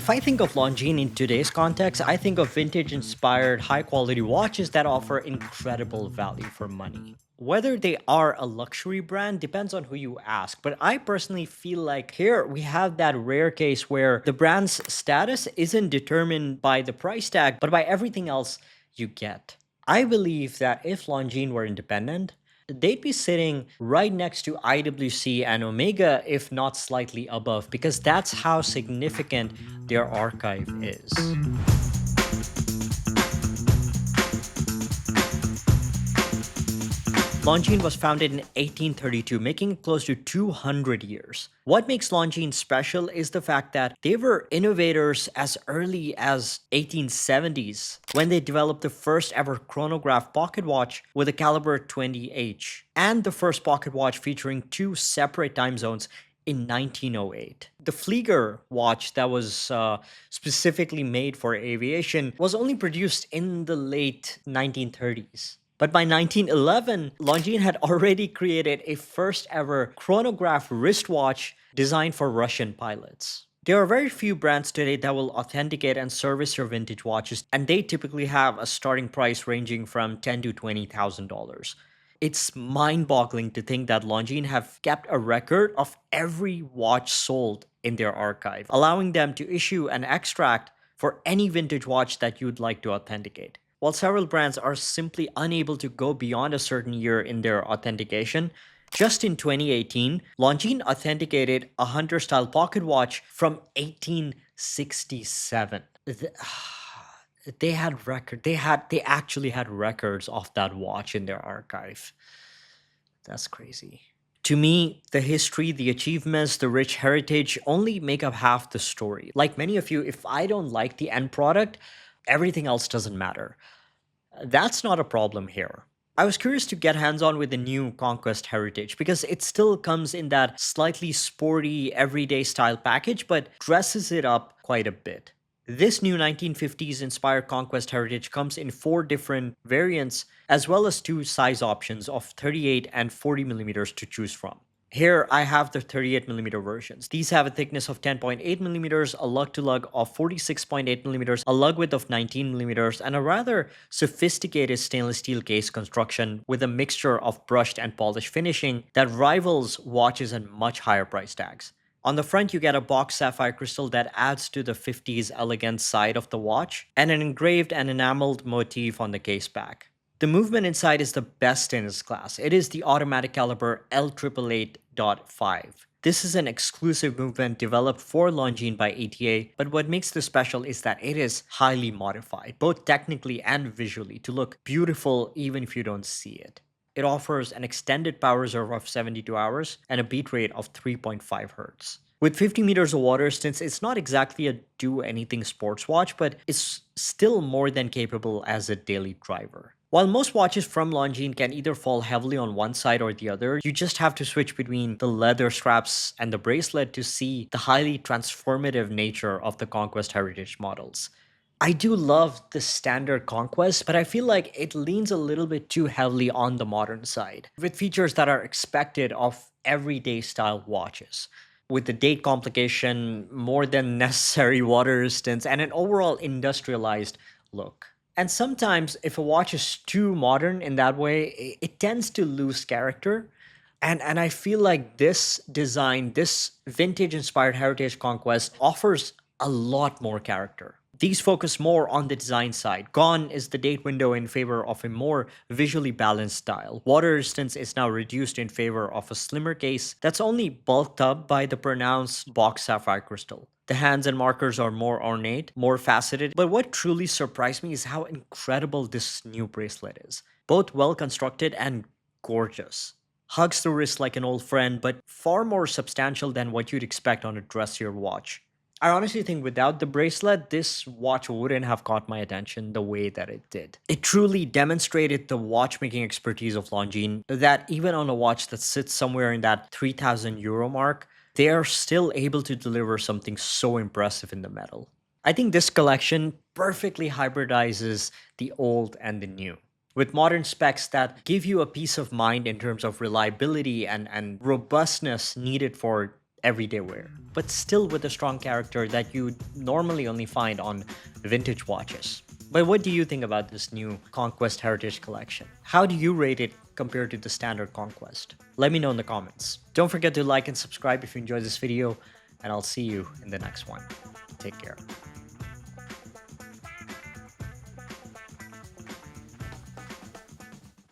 If I think of Longines in today's context, I think of vintage-inspired, high-quality watches that offer incredible value for money. Whether they are a luxury brand depends on who you ask, but I personally feel like here we have that rare case where the brand's status isn't determined by the price tag, but by everything else you get. I believe that if Longines were independent, they'd be sitting right next to IWC and Omega, if not slightly above, because that's how significant their archive is. Longines was founded in 1832, making it close to 200 years. What makes Longines special is the fact that they were innovators as early as 1870s when they developed the first ever chronograph pocket watch with a caliber 20H and the first pocket watch featuring two separate time zones in 1908. The Flieger watch that was specifically made for aviation was only produced in the late 1930s. But by 1911, Longines had already created a first ever chronograph wristwatch designed for Russian pilots. There are very few brands today that will authenticate and service your vintage watches, and they typically have a starting price ranging from $10,000 to $20,000. It's mind-boggling to think that Longines have kept a record of every watch sold in their archive, allowing them to issue an extract for any vintage watch that you'd like to authenticate. While several brands are simply unable to go beyond a certain year in their authentication, just in 2018, Longines authenticated a Hunter-style pocket watch from 1867. They had record. They actually had records of that watch in their archive. That's crazy. To me, the history, the achievements, the rich heritage only make up half the story. Like many of you, if I don't like the end product, everything else doesn't matter. That's not a problem here. I was curious to get hands-on with the new Conquest Heritage because it still comes in that slightly sporty, everyday style package, but dresses it up quite a bit. This new 1950s inspired Conquest Heritage comes in 4 different variants, as well as 2 size options of 38 and 40 millimeters to choose from. Here, I have the 38mm versions. These have a thickness of 10.8mm, a lug-to-lug of 46.8mm, a lug width of 19mm, and a rather sophisticated stainless steel case construction with a mixture of brushed and polished finishing that rivals watches at much higher price tags. On the front, you get a boxed sapphire crystal that adds to the 50s elegant side of the watch, and an engraved and enameled motif on the case back. The movement inside is the best in its class. It is the automatic caliber L888.5. This is an exclusive movement developed for Longines by ATA, but what makes this special is that it is highly modified, both technically and visually, to look beautiful even if you don't see it. It offers an extended power reserve of 72 hours and a beat rate of 3.5 Hz. With 50 meters of water distance, it's not exactly a do-anything sports watch, but it's still more than capable as a daily driver. While most watches from Longines can either fall heavily on one side or the other, you just have to switch between the leather straps and the bracelet to see the highly transformative nature of the Conquest Heritage models. I do love the standard Conquest, but I feel like it leans a little bit too heavily on the modern side, with features that are expected of everyday style watches. With the date complication, more than necessary water resistance, and an overall industrialized look. And sometimes, if a watch is too modern in that way, it tends to lose character. And I feel like this design, this vintage inspired Heritage Conquest, offers a lot more character. These focus more on the design side. Gone is the date window in favor of a more visually balanced style. Water resistance is now reduced in favor of a slimmer case that's only bulked up by the pronounced box sapphire crystal. The hands and markers are more ornate, more faceted, but what truly surprised me is how incredible this new bracelet is. Both well constructed and gorgeous. Hugs the wrist like an old friend, but far more substantial than what you'd expect on a dressier watch. I honestly think without the bracelet, this watch wouldn't have caught my attention the way that it did. It truly demonstrated the watchmaking expertise of Longines, that even on a watch that sits somewhere in that €3,000 mark, they are still able to deliver something so impressive in the metal. I think this collection perfectly hybridizes the old and the new, with modern specs that give you a peace of mind in terms of reliability and robustness needed for everyday wear, but still with a strong character that you normally only find on vintage watches. But what do you think about this new Conquest Heritage collection? How do you rate it compared to the standard Conquest? Let me know in the comments. Don't forget to like and subscribe if you enjoyed this video, and I'll see you in the next one. Take care.